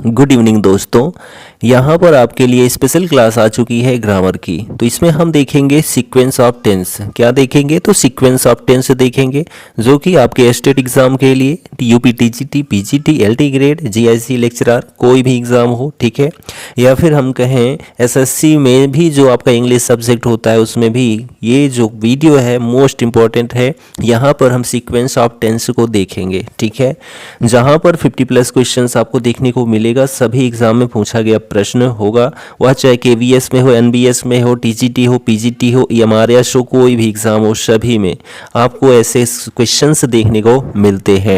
Good evening दोस्तों। यहाँ पर आपके लिए स्पेशल क्लास आ चुकी है ग्रामर की। तो इसमें हम देखेंगे सीक्वेंस ऑफ टेंस। क्या देखेंगे? तो सीक्वेंस ऑफ टेंस देखेंगे, जो कि आपके स्टेट एग्जाम के लिए UP TGT, PGT, LT grade, GIC lecturer, कोई भी एग्जाम हो, ठीक है, या फिर हम कहें एसएससी में भी जो आपका इंग्लिश सब्जेक्ट होता है उसमें भी ये जो वीडियो है मोस्ट इंपॉर्टेंट है। यहाँ पर हम सीक्वेंस ऑफ टेंस को देखेंगे, ठीक है, जहाँ पर 50+ क्वेश्चंस आपको देखने को मिलेगा। सभी एग्जाम में पूछा गया प्रश्न होगा, वह चाहे केवीएस में हो, एनबीएस में हो, टीजीटी हो, पीजीटी हो, एमआरएस हो, कोई भी एग्जाम हो, सभी में आपको ऐसे क्वेश्चंस देखने को मिलते हैं।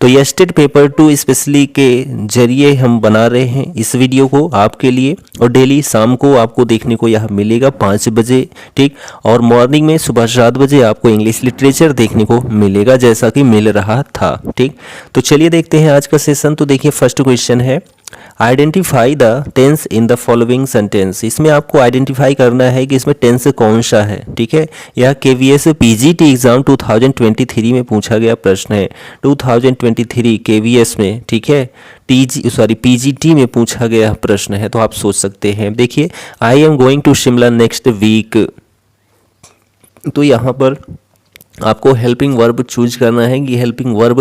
तो ये स्टेट पेपर 2 स्पेशली के जरिए हम बना रहे हैं इस वीडियो को आपके लिए, और डेली शाम को आपको देखने को यह मिलेगा 5 बजे, ठीक, और मॉर्निंग में सुबह 7 बजे आपको इंग्लिश लिटरेचर देखने को मिलेगा, जैसा कि मिल रहा था, ठीक। तो चलिए देखते हैं आज का सेशन। तो देखिए फर्स्ट क्वेश्चन है, identify the tense in the following sentence. इसमें आपको आइडेंटिफाई करना है कि इसमें टेंस कौन सा है, ठीक है। यह केवीएस पीजीटी एग्जाम 2023 में पूछा गया प्रश्न है। 2023 केवीएस में, ठीक है, पीजीटी में पूछा गया प्रश्न है। तो आप सोच सकते हैं, देखिए, I am going to Shimla next week. तो यहाँ पर आपको हेल्पिंग वर्ब चूज करना है कि हेल्पिंग वर्ब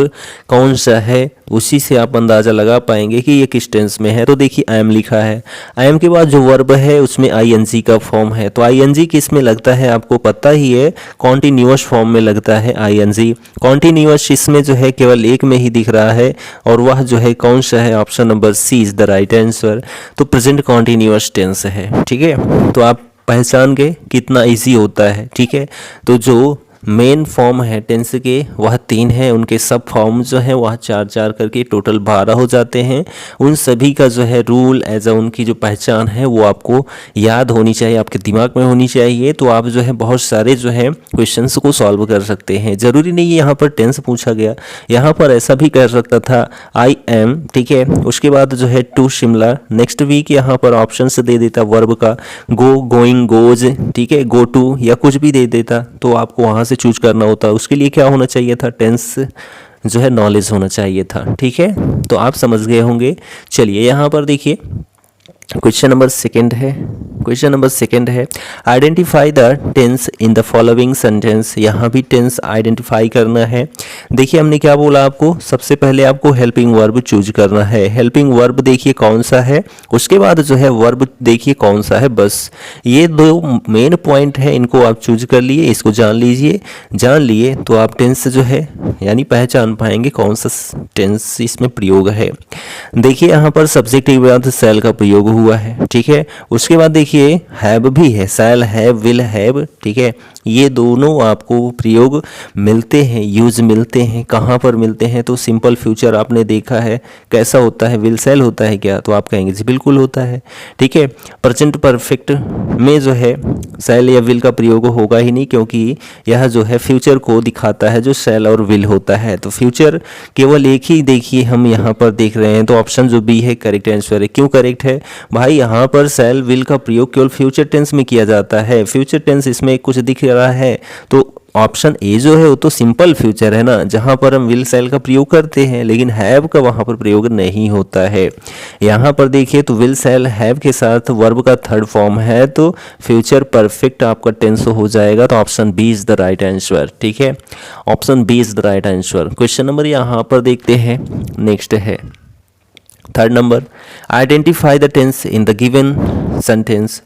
कौन सा है, उसी से आप अंदाज़ा लगा पाएंगे कि ये किस टेंस में है। तो देखिए आई एम लिखा है, आई एम के बाद जो वर्ब है उसमें आईएनजी का फॉर्म है। तो आईएनजी किस में लगता है आपको पता ही है, कॉन्टिन्यूअस फॉर्म में लगता है आईएनजी। कॉन्टिन्यूअस इसमें जो है केवल एक में ही दिख रहा है, और वह जो है कौन सा है, option number C is the right answer. तो प्रेजेंट कॉन्टिन्यूअस टेंस है, ठीक है। तो आप पहचान गए कितना ईजी होता है, ठीक है। तो जो मेन फॉर्म है टेंस के वह 3 है, उनके सब फॉर्म जो है वह 4-4 करके टोटल 12 हो जाते हैं। उन सभी का जो है रूल एज उनकी जो पहचान है वो आपको याद होनी चाहिए, आपके दिमाग में होनी चाहिए। तो आप जो है बहुत सारे जो है क्वेश्चंस को सॉल्व कर सकते हैं। ज़रूरी नहीं है यहाँ पर टेंस पूछा गया, यहाँ पर ऐसा भी कर सकता था आई एम, ठीक है, उसके बाद जो है टू शिमला नेक्स्ट वीक, यहाँ पर ऑप्शन से दे देता वर्ब का, गो, गोइंग, गोज, ठीक है, गो टू, या कुछ भी दे देता। तो आपको वहाँ से चूज करना होता। उसके लिए क्या होना चाहिए था, टेंस जो है नॉलेज होना चाहिए था, ठीक है। तो आप समझ गए होंगे। चलिए यहाँ पर देखिए क्वेश्चन नंबर सेकंड है। क्वेश्चन नंबर सेकंड है, identify the tense in the following sentence. यहाँ भी टेंस आइडेंटिफाई करना है। देखिए हमने क्या बोला आपको, सबसे पहले आपको हेल्पिंग वर्ब चूज करना है। हेल्पिंग वर्ब देखिए कौन सा है, उसके बाद जो है वर्ब देखिए कौन सा है। बस ये 2 मेन पॉइंट है, इनको आप चूज कर लिए, इसको जान लीजिए। जान लिए तो आप टेंस जो है यानी पहचान पाएंगे कौन सा टेंस इसमें प्रयोग है। देखिए यहाँ पर सब्जेक्ट के बाद सेल का प्रयोग हुआ है, ठीक है। उसके बाद देखिए हैव भी है, सेल हैव, विल हैव, ठीक है। ये दोनों आपको प्रयोग मिलते हैं, यूज मिलते हैं। कहाँ पर मिलते हैं? तो सिंपल फ्यूचर आपने देखा है कैसा होता है, विल सेल होता है क्या? तो आप कहेंगे जी बिल्कुल होता है, ठीक है। प्रेजेंट परफेक्ट में जो है सेल या विल का प्रयोग होगा ही नहीं, क्योंकि यह जो है फ्यूचर को दिखाता है जो सेल और विल होता है। तो फ्यूचर केवल एक ही देखिए हम यहाँ पर देख रहे हैं। तो ऑप्शन जो बी है करेक्ट आंसर है। क्यों करेक्ट है भाई? यहाँ पर सेल विल का प्रयोग केवल फ्यूचर टेंस में किया जाता है। फ्यूचर टेंस इसमें कुछ दिख रहा है, तो ऑप्शन ए जो है वो तो सिंपल फ्यूचर है ना, जहाँ पर हम विल सेल का प्रयोग करते हैं, लेकिन हैव का वहाँ पर प्रयोग नहीं होता है। यहाँ पर देखिए तो विल सेल हैव के साथ वर्ब का थर्ड फॉर्म है, तो फ्यूचर परफेक्ट आपका टेंस हो जाएगा। तो option B is the right answer, ठीक है। Option B is the right answer. Question number यहाँ पर देखते हैं, नेक्स्ट है third number, identify the tense in the given sentence.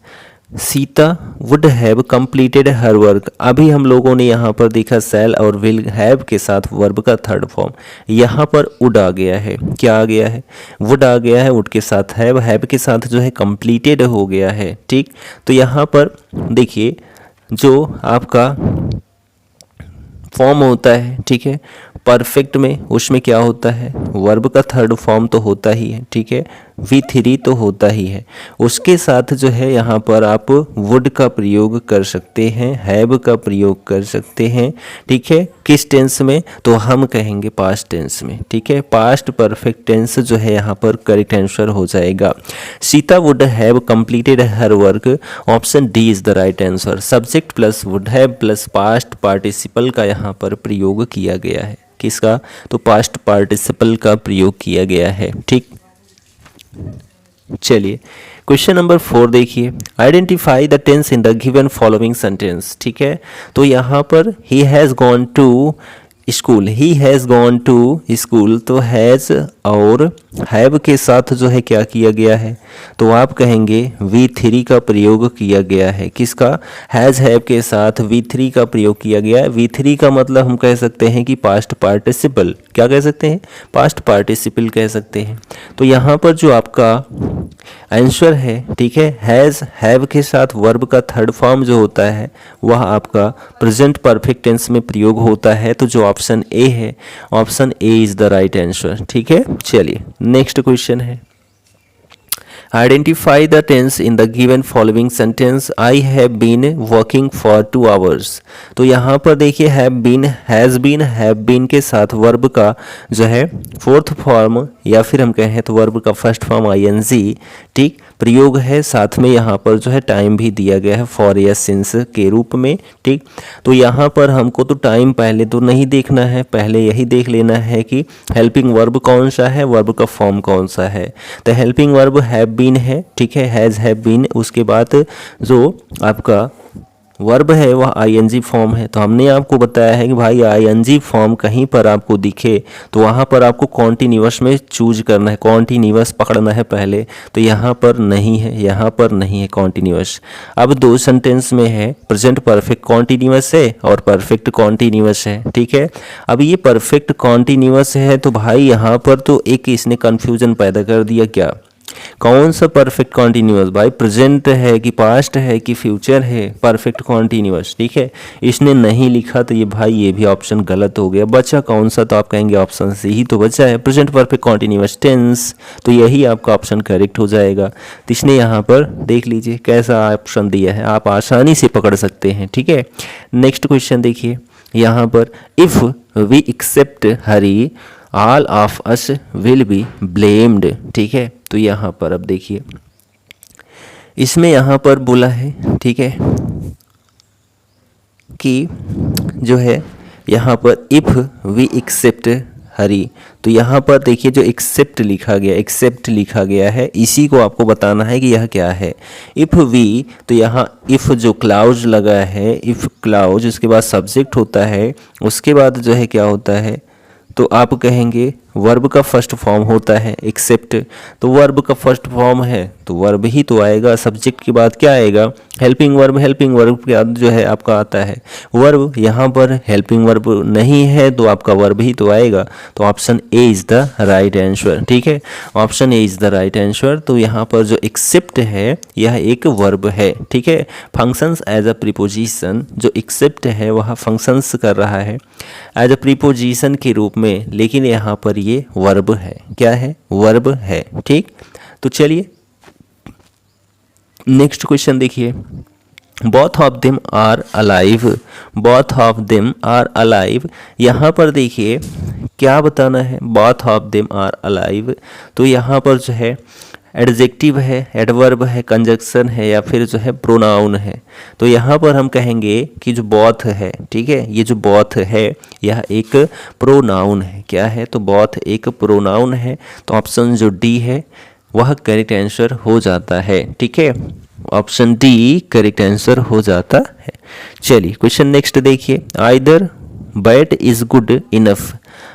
Sita would have completed her work. अभी हम लोगों ने यहाँ पर देखा सेल और विल हैव के साथ वर्ब का थर्ड फॉर्म, यहाँ पर वुड आ गया है। क्या आ गया है? वुड आ गया है, वुड के साथ हैव के साथ जो है कंप्लीटेड हो गया है, ठीक। तो यहाँ पर देखिए जो आपका फॉर्म होता है, ठीक है, परफेक्ट में उसमें क्या होता है, वर्ब का थर्ड फॉर्म तो होता ही है, ठीक है, V3 तो होता ही है। उसके साथ जो है यहाँ पर आप वुड का प्रयोग कर सकते हैं, हैव का प्रयोग कर सकते हैं, ठीक है। किस टेंस में? तो हम कहेंगे पास्ट टेंस में, ठीक है। पास्ट परफेक्ट टेंस जो है यहाँ पर करेक्ट आंसर हो जाएगा। Sita would have completed her work, option D is the right answer. Subject plus would have plus past participle का यहाँ पर प्रयोग किया गया है। किसका? तो पास्ट पार्टिसिपल का प्रयोग किया गया है, ठीक। चलिए क्वेश्चन नंबर 4 देखिए, identify the tense in the given following sentence. ठीक है, तो यहाँ पर he has gone to school, he has gone to school, तो हैज़ और हैव के साथ जो है क्या किया गया है, तो आप कहेंगे V3 का प्रयोग किया गया है। किसका? हैज़ हैव के साथ V3 का प्रयोग किया गया है। V3 का मतलब हम कह सकते हैं कि पास्ट पार्टिसिपल, क्या कह सकते हैं? पास्ट पार्टिसिपल कह सकते हैं। तो यहाँ पर जो आपका आंसर है, ठीक है, हैज़ हैव के साथ वर्ब का थर्ड फॉर्म जो होता है वह आपका प्रेजेंट परफेक्ट टेंस में प्रयोग होता है। तो जो ऑप्शन ए है, option A is the right answer. ठीक है, चलिए नेक्स्ट क्वेश्चन है, identify the tense in the given following sentence. I have been working for 2 hours। तो यहाँ पर देखिए हैव बीन, हैज़ बीन के साथ वर्ब का जो है फोर्थ फॉर्म या फिर हम कहें तो वर्ब का फर्स्ट फॉर्म आईएनजी, ठीक, प्रयोग है। साथ में यहाँ पर जो है टाइम भी दिया गया है फॉर या सिंस के रूप में। ठीक, तो यहाँ पर हमको तो टाइम पहले तो नहीं देखना है, पहले यही देख लेना है कि हेल्पिंग वर्ब कौन सा है, वर्ब का फॉर्म कौन सा है। तो हेल्पिंग वर्ब हैव बीन है, ठीक है, हैज़ हैव बीन। उसके बाद जो आपका वर्ब है वह आईएनजी फॉर्म है। तो हमने आपको बताया है कि भाई आईएनजी फॉर्म कहीं पर आपको दिखे तो वहाँ पर आपको कॉन्टिन्यूअस में चूज करना है, कॉन्टिन्यूअस पकड़ना है पहले। तो यहाँ पर नहीं है, यहाँ पर नहीं है कॉन्टिन्यूअस। अब 2 सेंटेंस में है, प्रेजेंट परफेक्ट कॉन्टिन्यूअस है और परफेक्ट कॉन्टिन्यूअस है। ठीक है, अब ये परफेक्ट कॉन्टिन्यूअस है तो भाई यहाँ पर तो एक इसने कन्फ्यूजन पैदा कर दिया। क्या, कौन सा परफेक्ट कॉन्टिन्यूअस भाई, प्रेजेंट है कि पास्ट है कि फ्यूचर है परफेक्ट कॉन्टिन्यूअस। ठीक है, इसने नहीं लिखा तो ये भाई ये भी ऑप्शन गलत हो गया। बचा कौन सा, तो आप कहेंगे ऑप्शन सी ही तो बचा है, प्रेजेंट परफेक्ट कॉन्टिन्यूअस टेंस। तो यही आपका ऑप्शन करेक्ट हो जाएगा। तो इसने यहाँ पर देख लीजिए कैसा ऑप्शन दिया है, आप आसानी से पकड़ सकते हैं। ठीक है, नेक्स्ट क्वेश्चन देखिए यहाँ पर, if we except Hari all of us will be blamed. ठीक है, तो यहाँ पर अब देखिए इसमें यहाँ पर बोला है, ठीक है, कि जो है यहाँ पर इफ़ वी एक्सेप्ट हरी, तो यहाँ पर देखिए जो एक्सेप्ट लिखा गया, एक्सेप्ट लिखा गया है, इसी को आपको बताना है कि यह क्या है। इफ़ वी, तो यहाँ इफ़ जो क्लाउज लगा है, इफ़ क्लाउज, उसके बाद सब्जेक्ट होता है, उसके बाद जो है क्या होता है, तो आप कहेंगे वर्ब का फर्स्ट फॉर्म होता है एक्सेप्ट। तो वर्ब का फर्स्ट फॉर्म है तो वर्ब ही तो आएगा, सब्जेक्ट के बाद क्या आएगा, हेल्पिंग वर्ब। हेल्पिंग वर्ब के बाद जो है आपका आता है वर्ब। यहाँ पर हेल्पिंग वर्ब नहीं है तो आपका वर्ब ही तो आएगा। तो option A is the right answer. ठीक है, option A is the right answer. तो यहाँ पर जो एक्सेप्ट है यह एक वर्ब है। ठीक है, फंक्शंस एज अ प्रीपोजिशन, जो एक्सेप्ट है वह फंक्शंस कर रहा है एज अ प्रीपोजिशन के रूप में, लेकिन यहाँ पर ये वर्ब है। क्या है, वर्ब है। ठीक, तो चलिए नेक्स्ट क्वेश्चन देखिए, both of them are alive, both of them are alive. यहाँ पर देखिए क्या बताना है, both of them are alive. तो यहाँ पर जो है एडजेक्टिव है, एडवर्ब है, कंजक्शन है या फिर जो है प्रोनाउन है। तो यहाँ पर हम कहेंगे कि जो बोथ है, ठीक है, ये जो बोथ है यह एक प्रोनाउन है। क्या है, तो बोथ एक प्रोनाउन है। तो ऑप्शन जो डी है वह करेक्ट आंसर हो जाता है। ठीक है, ऑप्शन डी करेक्ट आंसर हो जाता है। चलिए क्वेश्चन नेक्स्ट देखिए, either bat is good enough,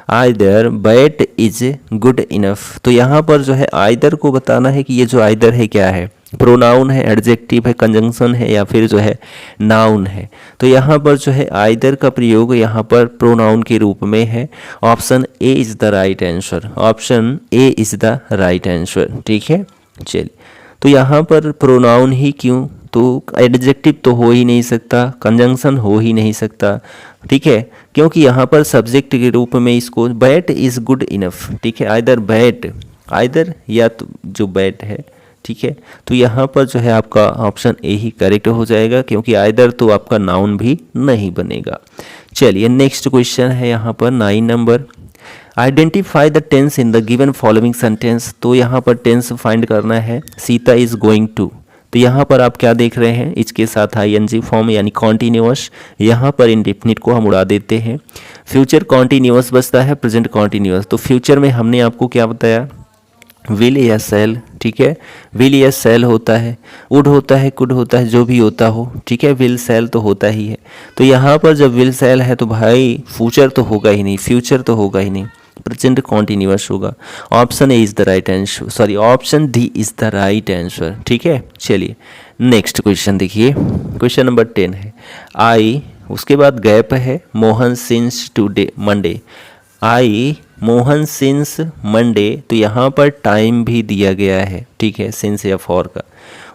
either bat is good enough. तो यहाँ पर जो है आइदर को बताना है कि ये जो आइदर है क्या है, प्रोनाउन है, एडजेक्टिव है, कंजंक्शन है या फिर जो है नाउन है। तो यहाँ पर जो है आइदर का प्रयोग यहाँ पर प्रोनाउन के रूप में है। Option A is the right answer, option A is the right answer. ठीक है, चलिए तो यहाँ पर प्रोनाउन ही क्यों, तो एडजेक्टिव तो हो ही नहीं सकता, कंजंक्शन हो ही नहीं सकता। ठीक है, क्योंकि यहाँ पर सब्जेक्ट के रूप में इसको बैट इज़ गुड इनफ। ठीक है, आइदर बैट, आइदर या तो जो बैट है, ठीक है, तो यहाँ पर जो है आपका ऑप्शन ए ही करेक्ट हो जाएगा, क्योंकि आइदर तो आपका नाउन भी नहीं बनेगा। चलिए नेक्स्ट क्वेश्चन है यहाँ पर 9 number, identify the tense in the given following sentence. तो यहाँ पर टेंस फाइंड करना है, सीता इज गोइंग टू। तो यहाँ पर आप क्या देख रहे हैं, इसके साथ आईएनजी फॉर्म यानी कॉन्टिन्यूअस, यहाँ पर इंडेफिनिट को हम उड़ा देते हैं। फ्यूचर कॉन्टिन्यूअस बचता है, प्रेजेंट कॉन्टिन्यूअस। तो फ्यूचर में हमने आपको क्या बताया, विल या सेल, ठीक है, विल या सेल होता है, वुड होता है, कुड होता है, जो भी होता हो, ठीक है, विल सेल तो होता ही है। तो यहाँ पर जब विल सेल है तो भाई फ्यूचर तो होगा ही नहीं, फ्यूचर तो होगा ही नहीं, प्रेजेंट कॉन्टिन्यूअस होगा। Option A is the right answer, sorry option D is the right answer, ठीक है। चलिए नेक्स्ट क्वेश्चन देखिए, क्वेश्चन नंबर 10 है आई, उसके बाद गैप है, मोहन सिंस टुडे मंडे, आई मोहन सिंस मंडे, तो यहाँ पर टाइम भी दिया गया है, ठीक है, सिंस या फॉर का।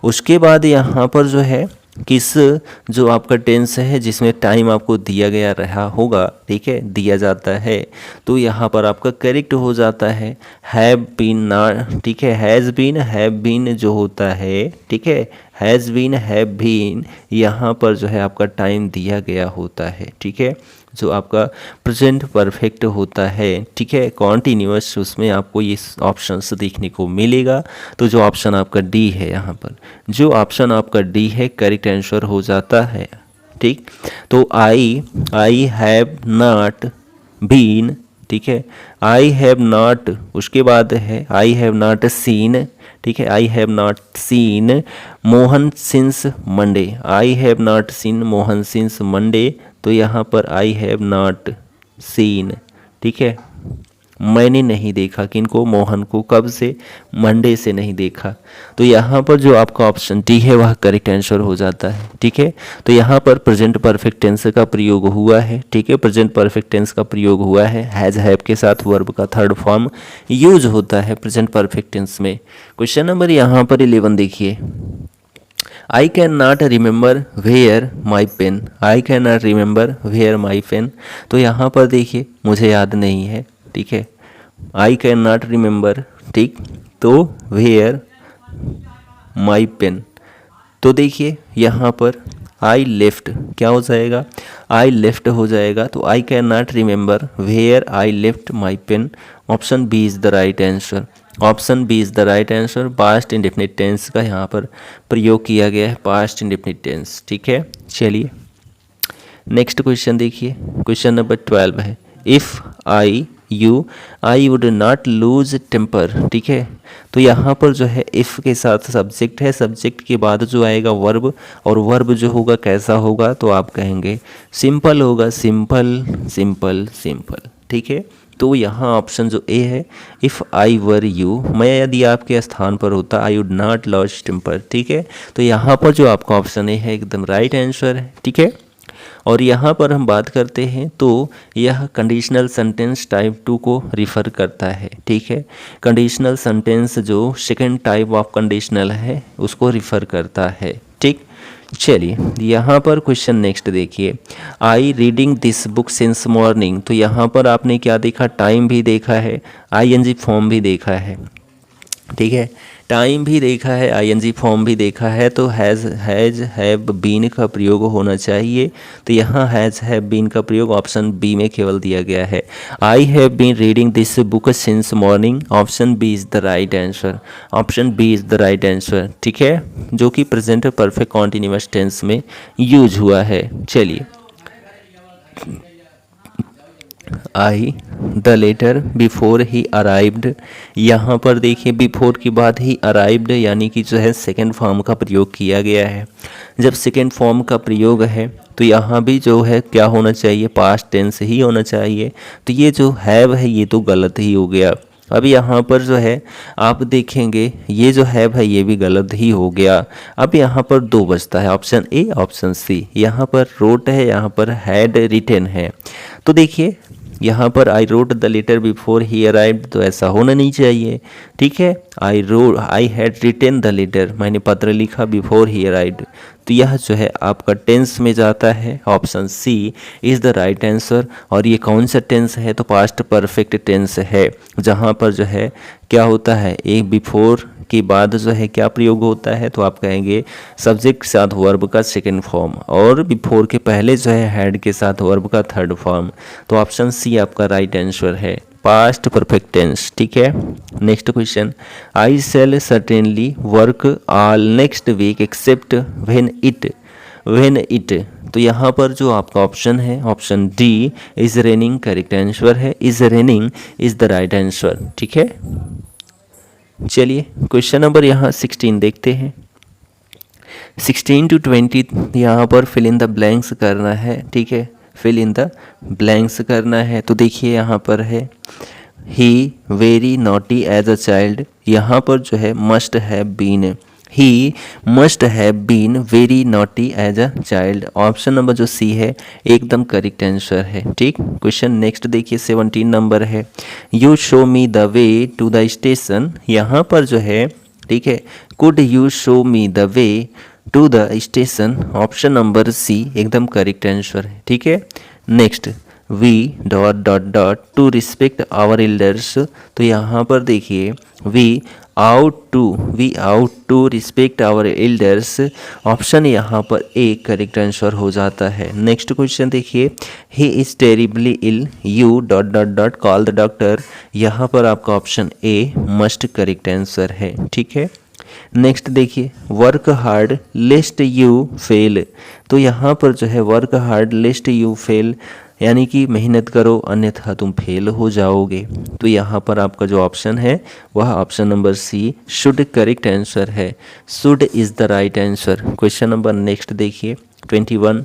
उसके बाद यहाँ पर जो है किस, जो आपका टेंस है जिसमें टाइम आपको दिया गया रहा होगा, ठीक है, दिया जाता है, तो यहाँ पर आपका करेक्ट हो जाता है हैव बीन ना, ठीक है, हैज़ बीन, हैव बीन जो होता है, ठीक है, हैज़ बीन, हैव बीन, यहाँ पर जो है आपका टाइम दिया गया होता है, ठीक है, जो आपका प्रेजेंट परफेक्ट होता है, ठीक है, कॉन्टिन्यूअस, उसमें आपको ये ऑप्शंस देखने को मिलेगा। तो जो ऑप्शन आपका डी है, यहाँ पर जो ऑप्शन आपका डी है करेक्ट आंसर हो जाता है, ठीक। तो आई हैव नॉट बीन, ठीक है, आई हैव नॉट, उसके बाद है आई हैव नॉट सीन, ठीक है, I have not seen Mohan since Monday, I have not seen Mohan since Monday, तो यहाँ पर आई हैव नॉट सीन, ठीक है, मैंने नहीं देखा किनको, मोहन को, कब से, मंडे से नहीं देखा। तो यहाँ पर जो आपका ऑप्शन डी है वह करेक्ट आंसर हो जाता है, ठीक है। तो यहाँ पर प्रेजेंट परफेक्ट टेंस का प्रयोग हुआ है, ठीक है, प्रेजेंट परफेक्ट टेंस का प्रयोग हुआ है, हैज हैव के साथ वर्ब का थर्ड फॉर्म यूज होता है प्रेजेंट परफेक्ट टेंस में। क्वेश्चन नंबर यहाँ पर 11 देखिए, I can not remember where my pen, I can not remember where my pen, तो यहाँ पर देखिए मुझे याद नहीं है, ठीक है, आई कैन नॉट रिमेंबर, ठीक, तो वेयर माई पेन, तो देखिए यहाँ पर आई लेफ्ट क्या हो जाएगा, आई लेफ्ट हो जाएगा, तो I can not remember where I left my pen, option B is the right answer, option B is the right answer. Past indefinite tense का यहाँ पर प्रयोग किया गया है, पास्ट इंडेफिनिट टेंस, ठीक है। चलिए नेक्स्ट क्वेश्चन देखिए, क्वेश्चन नंबर 12 है if I would not lose temper, ठीक है, तो यहाँ पर जो है इफ़ के साथ सब्जेक्ट है, सब्जेक्ट के बाद जो आएगा वर्ब, और वर्ब जो होगा कैसा होगा, तो आप कहेंगे सिंपल होगा, सिंपल सिंपल सिंपल, ठीक है। तो यहाँ ऑप्शन जो ए है, इफ़ आई वर यू, मैं यदि आपके स्थान पर होता, I would not loss temper, ठीक है। तो यहाँ पर जो आपका ऑप्शन ए है एकदम राइट आंसर है, ठीक है। और यहाँ पर हम बात करते हैं तो यह कंडीशनल सेंटेंस टाइप 2 को रिफ़र करता है, ठीक है, कंडीशनल सेंटेंस जो सेकंड टाइप ऑफ कंडीशनल है उसको रिफ़र करता है, ठीक। चलिए यहाँ पर क्वेश्चन नेक्स्ट देखिए, I reading this book since morning, तो यहाँ पर आपने क्या देखा, टाइम भी देखा है, आईएनजी फॉर्म भी देखा है, ठीक है, टाइम भी देखा है, आईएनजी फॉर्म भी देखा है, तो हैज़ हैव बीन का प्रयोग होना चाहिए। तो यहाँ हैज़ हैव बीन का प्रयोग ऑप्शन बी में केवल दिया गया है, I have been reading this book since morning, option B is the right answer, option B is the right answer, ठीक है, जो कि प्रेजेंट परफेक्ट कॉन्टिन्यूअस टेंस में यूज हुआ है। चलिए I the letter before he arrived, यहाँ पर देखिए बिफोर के बाद ही अराइव्ड यानी कि जो है सेकेंड फॉर्म का प्रयोग किया गया है। जब सेकेंड फॉर्म का प्रयोग है तो यहाँ भी जो है क्या होना चाहिए, पास्ट टेंस ही होना चाहिए। तो ये जो हैव है ये तो गलत ही हो गया। अब यहाँ पर जो है आप देखेंगे ये जो हैव है ये भी गलत ही हो गया। अब यहाँ पर दो बचता है, ऑप्शन ए ऑप्शन सी। यहाँ पर रोट है, यहाँ पर हैड रिटेन है। तो देखिए यहाँ पर I wrote the letter before he arrived, तो ऐसा होना नहीं चाहिए, ठीक है। I had written the letter, मैंने पत्र लिखा बिफोर ही अराइव्ड, तो यह जो है आपका टेंस में जाता है, option C is the right answer. और ये कौन सा टेंस है, तो पास्ट परफेक्ट टेंस है, जहाँ पर जो है क्या होता है, एक बिफोर के बाद जो है क्या प्रयोग होता है, तो आप कहेंगे सब्जेक्ट के साथ वर्ब का सेकेंड फॉर्म, और बिफोर के पहले जो है हैड के साथ वर्ब का थर्ड फॉर्म। तो ऑप्शन सी आपका राइट आंसर है, पास्ट परफेक्ट टेंस, ठीक है। Next question, I shall certainly work all next week except when it, तो यहाँ पर जो आपका ऑप्शन है option D is raining correct answer है, is raining is the right answer, ठीक है। चलिए क्वेश्चन नंबर यहाँ 16 देखते हैं। 16 to 20 यहाँ पर फिल इन द ब्लैंक्स करना है, ठीक है, फिल इन द ब्लैंक्स करना है। तो देखिए यहाँ पर है he very naughty as a child, यहाँ पर जो है must have been, he must have been very naughty as a child. Option number जो सी है एकदम करेक्ट आंसर है, ठीक। क्वेश्चन नेक्स्ट देखिए 17 नंबर है, you show me the way to the station, यहाँ पर जो है, ठीक है, could you show me the way to the station, option number C एकदम करेक्ट आंसर है, ठीक है। Next we dot dot dot to respect our elders, तो यहाँ पर देखिए we ought to respect our elders, option यहाँ पर ए करेक्ट आंसर हो जाता है। नेक्स्ट क्वेश्चन देखिए, he is terribly ill, you dot dot dot call the doctor, यहाँ पर आपका option A must correct answer है, ठीक है। नेक्स्ट देखिए, work hard lest you fail, तो यहाँ पर जो है work hard lest you fail, यानी कि मेहनत करो अन्यथा तुम फेल हो जाओगे। तो यहाँ पर आपका जो ऑप्शन है वह option number C should correct answer है, should is the right answer. Question number next देखिए 21,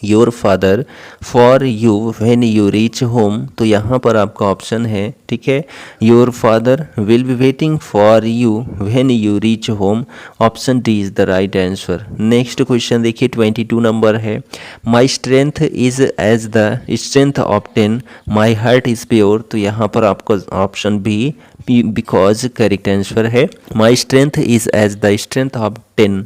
your father for you when you reach home, तो यहाँ पर आपका ऑप्शन है, ठीक है, your father will be waiting for you when you reach home, option D is the right answer. Next question देखिए 22 number है, my strength is as the strength of 10, my heart is pure, तो यहाँ पर आपका option B because correct answer है, my strength is as the strength of 10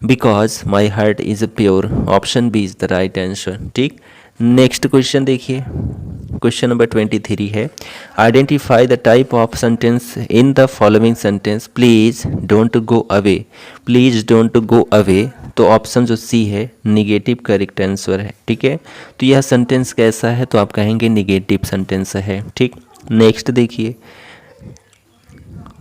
because my heart is pure, option B is the right answer, ठीक। Next question देखिए, question number 23 है, identify the type of sentence in the following sentence, please don't go away, please don't go away, तो option जो C है negative correct answer है, ठीक है। तो यह सेंटेंस कैसा है, तो आप कहेंगे निगेटिव सेंटेंस है, ठीक। नेक्स्ट देखिए,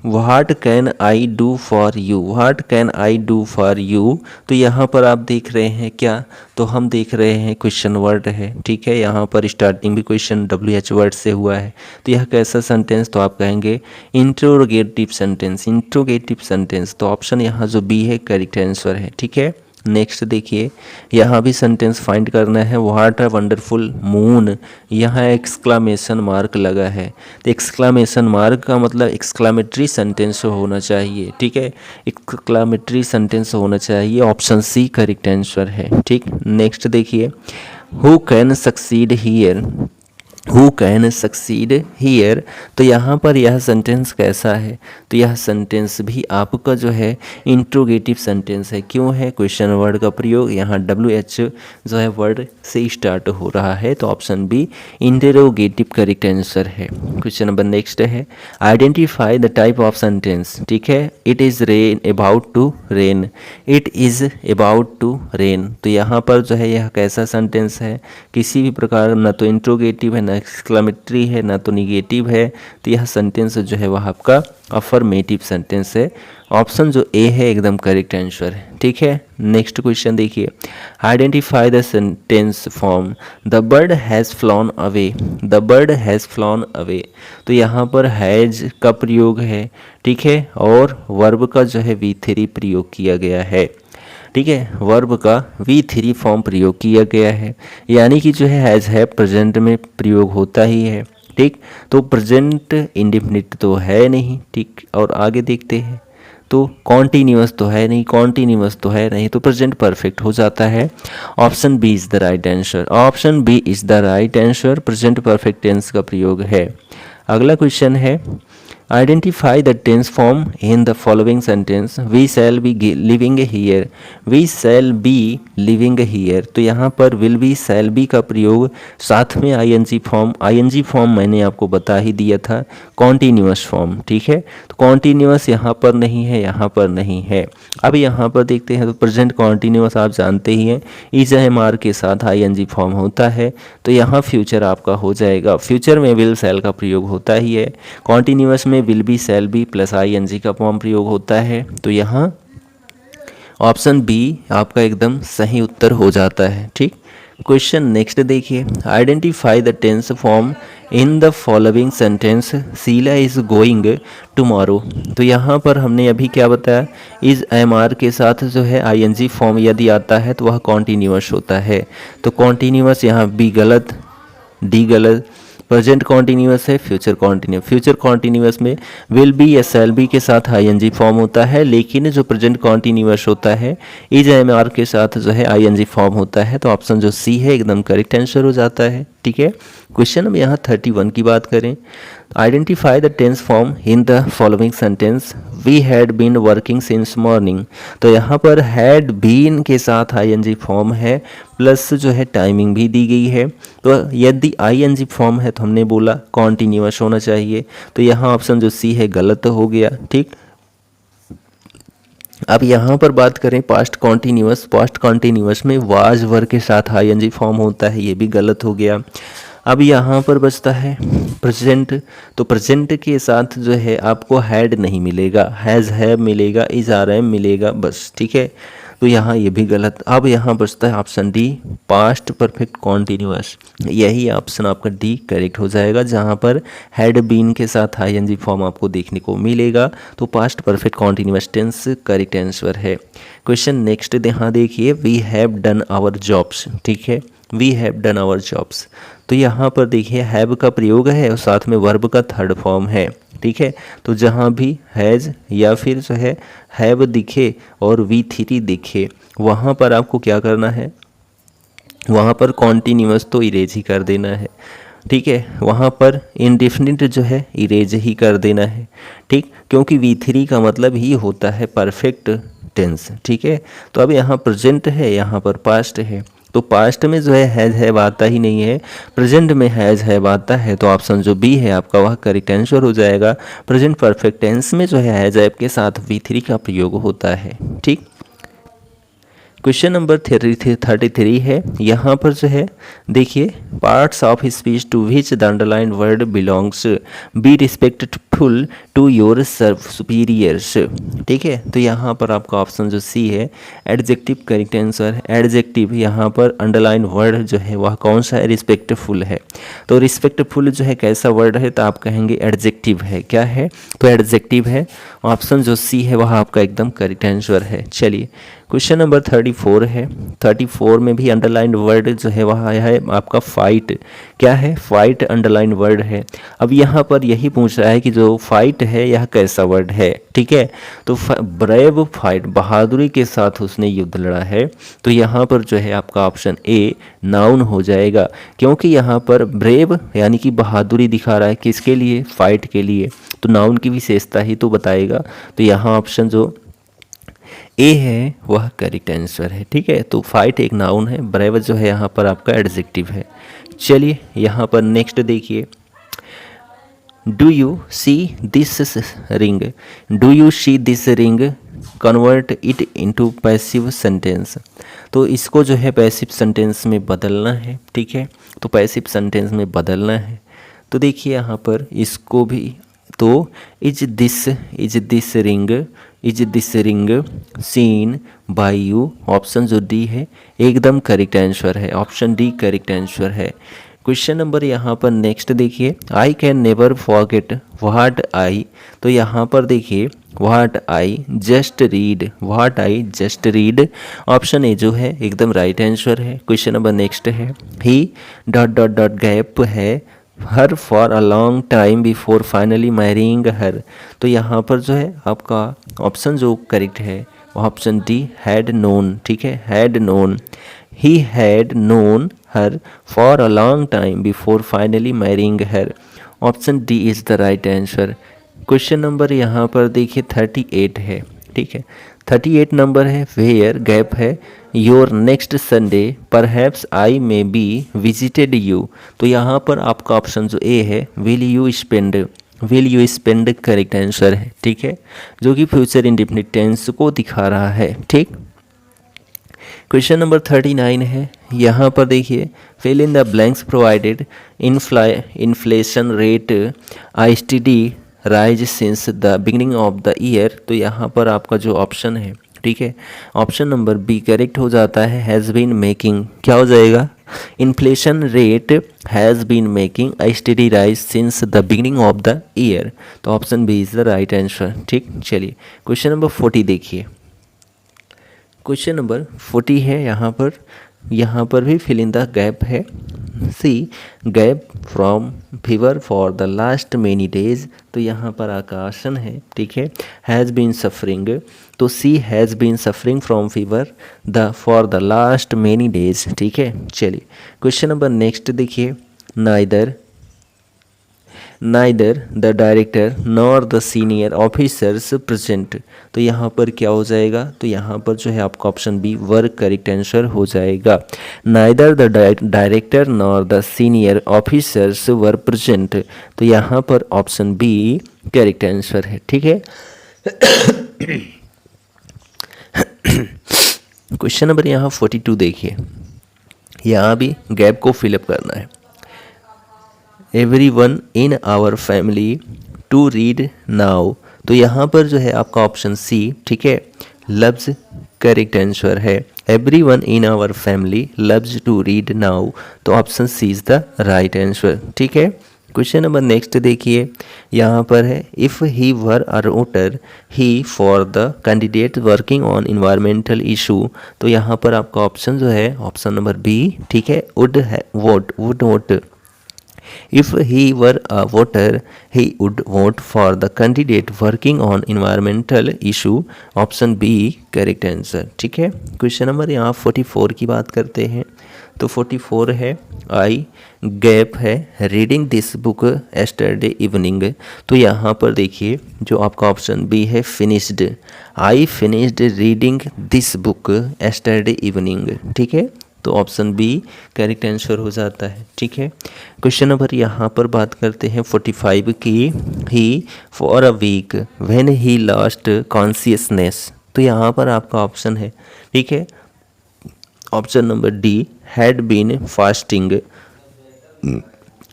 what can I do for you, what can I do for you, तो यहाँ पर आप देख रहे हैं क्या, तो हम देख रहे हैं क्वेश्चन वर्ड है, ठीक है, यहाँ पर स्टार्टिंग भी क्वेश्चन WH वर्ड से हुआ है, तो यह कैसा सेंटेंस, तो आप कहेंगे इंट्रोगेटिव सेंटेंस, इंट्रोगेटिव सेंटेंस, तो ऑप्शन यहाँ जो बी है करेक्ट आंसर है, ठीक है। नेक्स्ट देखिए, यहाँ भी सेंटेंस फाइंड करना है, व्हाट अ वंडरफुल मून, यहाँ एक्सक्लामेशन मार्क लगा है, तो एक्सक्लामेशन मार्क का मतलब एक्सक्लामेटरी सेंटेंस होना चाहिए, ठीक है, एक्सक्लामेटरी सेंटेंस होना चाहिए, ऑप्शन सी करेक्ट आंसर है, ठीक। नेक्स्ट देखिए, who can succeed here, who can succeed here, तो यहाँ पर यह सेंटेंस कैसा है, तो यह सेंटेंस भी आपका जो है इंट्रोगेटिव सेंटेंस है, क्यों है, क्वेश्चन वर्ड का प्रयोग यहाँ WH जो है वर्ड से स्टार्ट हो रहा है, तो option B interrogative correct answer है। क्वेश्चन नंबर नेक्स्ट है, identify the type of sentence, ठीक है, it is rain about to rain, it is about to rain, तो यहाँ पर जो है यह कैसा सेंटेंस है, किसी भी प्रकार न तो इंट्रोगेटिव है, न एक्सक्लामेटरी है, ना तो निगेटिव है, तो यह सेंटेंस जो है वह आपका अफर्मेटिव सेंटेंस है, ऑप्शन जो ए है एकदम करेक्ट आंसर है, ठीक है। नेक्स्ट क्वेश्चन देखिए, identify the sentence form, the bird has flown away, the bird has flown away, तो यहाँ पर हैज़ का प्रयोग है, ठीक है, और वर्ब का जो है V3 प्रयोग किया गया है, ठीक है, वर्ब का V3 फॉर्म प्रयोग किया गया है, यानी कि जो है हैज़ है प्रेजेंट में प्रयोग होता ही है, ठीक, तो प्रेजेंट इंडेफिनिट तो है नहीं, ठीक, और आगे देखते हैं, तो कॉन्टीन्यूअस तो है नहीं, कॉन्टीन्यूअस तो है नहीं, तो प्रेजेंट परफेक्ट हो जाता है, option B is the right answer, option B is the right answer, present perfect tense का प्रयोग है। अगला क्वेश्चन है, identify the tense form in the following sentence, we shall be living here, we shall be living here, तो यहाँ पर will be shall be का प्रयोग साथ में ING फॉर्म, ING फॉर्म मैंने आपको बता ही दिया था, कॉन्टीन्यूअस फॉर्म, ठीक है, तो कॉन्टीन्यूअस यहाँ पर नहीं है, यहाँ पर नहीं है। अब यहाँ पर देखते हैं, तो प्रेजेंट कॉन्टीन्यूअस आप जानते ही हैं, इज एम आर के साथ ING फॉर्म होता है, तो यहाँ फ्यूचर आपका हो जाएगा, फ्यूचर में विल शैल का प्रयोग होता ही है, कॉन्टीन्यूअस में will be shall be plus ING का फॉर्म प्रयोग होता है, तो यहाँ ऑप्शन बी आपका एकदम सही उत्तर हो जाता है, ठीक। क्वेश्चन नेक्स्ट देखिए, identify the tense form in the following sentence Sheela is going tomorrow. तो यहाँ पर हमने अभी क्या बताया, इज एम आर के साथ जो है आईएनजी फॉर्म यदि आता है तो वह कॉन्टीन्यूअस होता है। तो कॉन्टीन्यूअस यहाँ बी गलत, डी गलत। प्रेजेंट कॉन्टीन्यूअस है, फ्यूचर कॉन्टीन्यूअस में विल बी या शैल बी के साथ आईएनजी फॉर्म होता है, लेकिन जो प्रेजेंट कॉन्टीन्यूअस होता है इज एम आर के साथ जो है आईएनजी फॉर्म होता है। तो ऑप्शन जो सी है एकदम करेक्ट आंसर हो जाता है। ठीक है, क्वेश्चन हम यहाँ 31 की बात करें, identify the tense form in the following sentence we had been working since morning. तो यहाँ पर हैड बीन के साथ आईएनजी फॉर्म है, प्लस जो है टाइमिंग भी दी गई है। तो यदि आईएनजी फॉर्म है तो हमने बोला कॉन्टीन्यूअस होना चाहिए, तो यहाँ ऑप्शन जो सी है गलत हो गया। ठीक, अब यहाँ पर बात करें पास्ट कॉन्टीन्यूअस में वाज वर्ब के साथ आईएनजी फॉर्म होता है, ये भी गलत हो गया। अब यहाँ पर बचता है प्रेजेंट, तो प्रेजेंट के साथ जो है आपको हैड नहीं मिलेगा, हैज़ हैव मिलेगा, इज आर एम मिलेगा बस। ठीक है, तो यहाँ ये भी गलत। अब यहाँ बचता है option D, past perfect continuous. यही ऑप्शन आपका डी करेक्ट हो जाएगा, जहाँ पर हैड बीन के साथ आईएनजी फॉर्म आपको देखने को मिलेगा। तो past perfect continuous tense correct answer है। क्वेश्चन नेक्स्ट यहाँ देखिए, we have done our jobs. ठीक है, we have done our jobs, तो यहाँ पर देखिए हैव का प्रयोग है और साथ में वर्ब का थर्ड फॉर्म है। ठीक है, तो जहाँ भी हैज़ या फिर जो है हैव दिखे और V3 दिखे, वहाँ पर आपको क्या करना है, वहाँ पर कॉन्टीन्यूअस तो इरेज ही कर देना है। ठीक है, वहाँ पर इंडेफिनिट जो है इरेज ही कर देना है। ठीक, क्योंकि V3 का मतलब ही होता है परफेक्ट टेंस। ठीक है, तो अब यहाँ प्रेजेंट है, यहाँ पर पास्ट है, तो पास्ट में जो है हैज़ हैव आता ही नहीं है, प्रेजेंट में हैज़ हैव आता है। तो ऑप्शन जो बी है आपका वह करेक्ट आंसर हो जाएगा। प्रेजेंट परफेक्ट टेंस में जो है हैज़ हैव के साथ V3 का प्रयोग होता है। ठीक, क्वेश्चन नंबर 33 है, यहाँ पर जो है देखिए, parts of speech to which the underline word belongs be respectful to your superiors. ठीक है, तो यहाँ पर आपका ऑप्शन जो सी है एडजेक्टिव करेक्ट आंसर। एडजेक्टिव यहाँ पर अंडरलाइन वर्ड जो है वह कौन सा है, रिस्पेक्टफुल है। तो रिस्पेक्टफुल जो है कैसा वर्ड है, तो आप कहेंगे एडजेक्टिव है। क्या है, तो एडजेक्टिव है। ऑप्शन जो सी है वह आपका एकदम करेक्ट आंसर है। चलिए क्वेश्चन नंबर 34 है, 34 में भी अंडरलाइन वर्ड जो है वह है आपका फाइट। क्या है, फाइट अंडरलाइन वर्ड है। अब यहाँ पर यही पूछ रहा है कि जो फाइट है यह कैसा वर्ड है। ठीक है, तो ब्रेव फाइट, बहादुरी के साथ उसने युद्ध लड़ा है, तो यहाँ पर जो है आपका ऑप्शन ए नाउन हो जाएगा, क्योंकि यहाँ पर ब्रेव यानी कि बहादुरी दिखा रहा है किसके लिए, फाइट के लिए, तो नाउन की विशेषता ही तो बताएगा। तो यहाँ ऑप्शन जो ए है वह करेक्ट आंसर है। ठीक है, तो फाइट एक नाउन है, ब्रेव जो है यहाँ पर आपका एडजेक्टिव है। चलिए यहाँ पर नेक्स्ट देखिए, do you see this ring, do you see this ring convert it into passive sentence. तो इसको जो है पैसिव सेंटेंस में बदलना है। ठीक है, तो पैसिव सेंटेंस में बदलना है, तो देखिए यहाँ पर इसको भी, तो is this ring seen by you, option जो डी है एकदम करेक्ट आंसर है, ऑप्शन डी करेक्ट आंसर है। क्वेश्चन नंबर यहाँ पर नेक्स्ट देखिए, I can never forget what I. तो यहाँ पर देखिए what I just read, option A जो है एकदम राइट आंसर है। क्वेश्चन नंबर नेक्स्ट है, ही डॉट गैप है her for a long time before finally marrying her. तो यहाँ पर जो है आपका ऑप्शन जो करेक्ट है वो ऑप्शन डी हैड नोन। ठीक है, had known, he had known her for a long time before finally marrying her, option D is the right answer. Question number यहाँ पर देखिए 38 है। ठीक है, 38 नंबर है, वेयर गैप है your next Sunday perhaps I may be visited you. तो यहाँ पर आपका ऑप्शन जो ए है will you spend correct answer है। ठीक है, जो कि फ्यूचर इंडेफिनिट टेंस को दिखा रहा है। ठीक, क्वेश्चन नंबर 39 है, यहाँ पर देखिए fill in the blanks provided inflation rate ISTD rise since the beginning of the year. तो यहाँ पर आपका जो ऑप्शन है, ठीक है, ऑप्शन नंबर बी करेक्ट हो जाता है, हैज़ बीन मेकिंग, क्या हो जाएगा, inflation rate has been making a steady rise since the beginning of the year. तो option B is the right answer. ठीक, चलिए क्वेश्चन नंबर 40 देखिए। क्वेश्चन नंबर 40 है यहाँ पर भी फिल इन द गैप है। C gap from fever for the last many days. तो यहाँ पर आकाशन है, ठीक है, हैज़ बीन सफरिंग। तो C has been suffering from fever the for the last many days. ठीक है, चलिए क्वेश्चन नंबर नेक्स्ट देखिए। Neither the director nor the senior officers present. तो यहाँ पर क्या हो जाएगा, तो यहाँ पर जो है आपका option B were correct answer हो जाएगा। Neither the director nor the senior officers were present. तो यहाँ पर ऑप्शन बी करेक्ट आंसर है। ठीक है, क्वेश्चन नंबर यहाँ 42 देखिए। यहाँ भी गैप को फिलअप करना है। Everyone in our family to read now. तो यहाँ पर जो है आपका ऑप्शन सी, ठीक है, लव्स करेक्ट आंसर है। Everyone in our family loves to read now. तो option C is the right answer. ठीक है, क्वेश्चन नंबर नेक्स्ट देखिए। यहाँ पर है if he were a voter he for the candidate working on environmental issue. तो यहाँ पर आपका ऑप्शन जो है ऑप्शन नंबर बी, ठीक है, would vote. If he were a voter, he would vote for the candidate working on environmental issue. Option B correct answer. ठीक है, क्वेश्चन नंबर यहाँ 44 की बात करते हैं। तो 44 है आई गैप है reading this book yesterday evening. तो यहाँ पर देखिए जो आपका ऑप्शन बी है finished. I finished reading this book yesterday evening. ठीक है, तो ऑप्शन बी करेक्ट आंसर हो जाता है। ठीक है, क्वेश्चन नंबर यहाँ पर बात करते हैं 45 की। He for a week when he lost consciousness. तो यहाँ पर आपका ऑप्शन है, ठीक है, option number D had been fasting.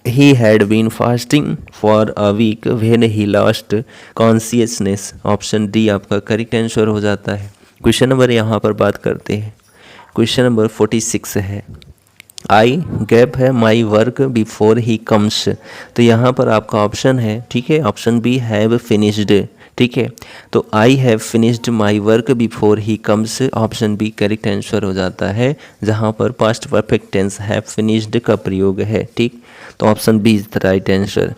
He had been fasting for a week when he lost consciousness. Option D आपका करेक्ट आंसर हो जाता है। क्वेश्चन नंबर यहाँ पर बात करते हैं। क्वेश्चन नंबर 46 है आई गैप है माई वर्क बिफोर ही कम्स। तो यहाँ पर आपका ऑप्शन है, ठीक है, ऑप्शन बी हैव फिनिश्ड। ठीक है, तो I have finished my work before he comes. Option B correct answer हो जाता है, जहाँ पर past perfect tense have finished का प्रयोग है। ठीक, तो option B is the right answer.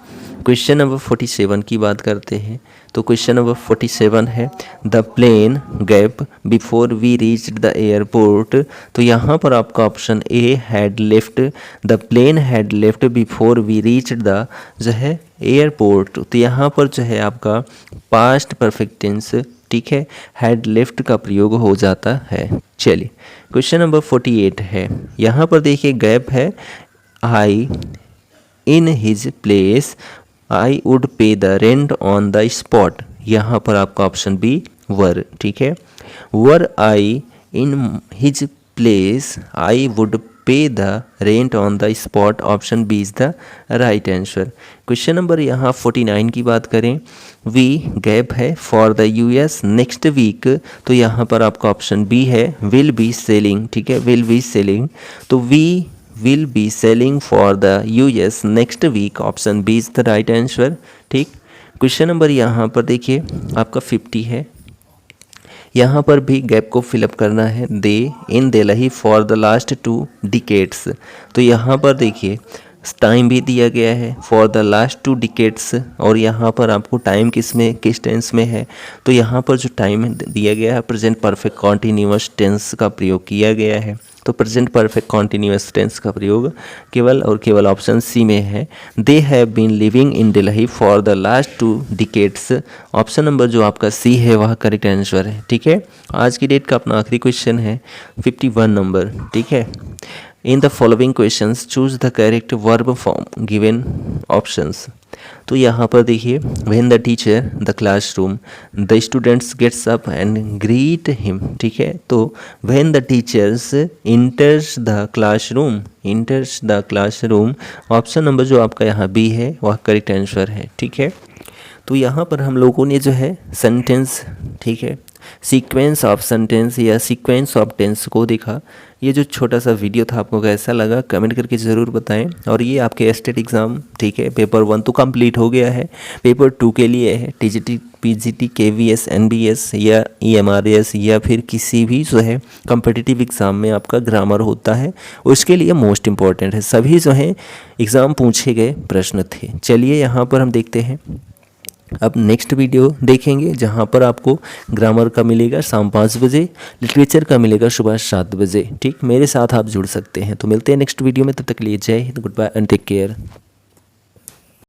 Question number 47 की बात करते हैं। तो क्वेश्चन नंबर 47 है the plane gap before we reached the airport. तो यहाँ पर आपका option A had left. The plane had left before we reached the जो है एयरपोर्ट। तो यहाँ पर जो है आपका पास्ट परफेक्ट टेंस, ठीक है, हैड लेफ्ट का प्रयोग हो जाता है। चलिए क्वेश्चन नंबर 48 है। यहाँ पर देखिए गैप है I in his place I would pay the rent on the spot. यहाँ पर आपका ऑप्शन बी वर। ठीक है, were I in his place I would pay the rent on the spot. Option B is the right answer. Question number यहाँ 49 की बात करें। We gap है for the US next week. तो यहाँ पर आपका ऑप्शन बी है विल बी सेलिंग। ठीक है, विल बी सेलिंग। तो we will be selling for the US next week. Option B is the right answer. ठीक, क्वेश्चन नंबर यहाँ पर देखिए आपका 50 है। यहाँ पर भी गैप को फिलअप करना है। They in Delhi for the last 2 decades. तो यहाँ पर देखिए टाइम भी दिया गया है फॉर द लास्ट 2 डिकेड्स, और यहाँ पर आपको टाइम किस टेंस में है। तो यहाँ पर जो टाइम दिया गया है प्रेजेंट परफेक्ट कॉन्टिन्यूअस टेंस का प्रयोग किया गया है। तो प्रेजेंट परफेक्ट कॉन्टिन्यूअस टेंस का प्रयोग केवल और केवल ऑप्शन सी में है। They have been living in Delhi for the last 2 decades. Option number जो आपका सी है वह करेक्ट आंसर है। ठीक है, आज की डेट का अपना आखिरी क्वेश्चन है 51 नंबर। ठीक है, in the following questions choose the correct verb form given options. तो यहाँ पर देखिए when the teacher the classroom the students gets up and greet him. ठीक है, तो when the teachers enters the classroom. Option number जो आपका यहाँ बी है वह करेक्ट आंसर है। ठीक है, तो यहाँ पर हम लोगों ने जो है सेंटेंस, ठीक है, सीक्वेंस ऑफ सेंटेंस या सीक्वेंस ऑफ टेंस को देखा। ये जो छोटा सा वीडियो था आपको कैसा लगा कमेंट करके ज़रूर बताएं। और ये आपके एस्टेट एग्ज़ाम, ठीक है, पेपर 1 तो कंप्लीट हो गया है, पेपर 2 के लिए है टीजीटी, पीजीटी, केवीएस, एनबीएस या ईएमआरएस या फिर किसी भी जो है कॉम्पिटिटिव एग्ज़ाम में आपका ग्रामर होता है, उसके लिए मोस्ट इम्पॉर्टेंट है। सभी जो है एग्ज़ाम पूछे गए प्रश्न थे। चलिए यहाँ पर हम देखते हैं, अब नेक्स्ट वीडियो देखेंगे जहाँ पर आपको ग्रामर का मिलेगा शाम 5 बजे, लिटरेचर का मिलेगा सुबह 7 बजे। ठीक, मेरे साथ आप जुड़ सकते हैं। तो मिलते हैं नेक्स्ट वीडियो में, तब तक के लिए जय हिंद, good bye and take care.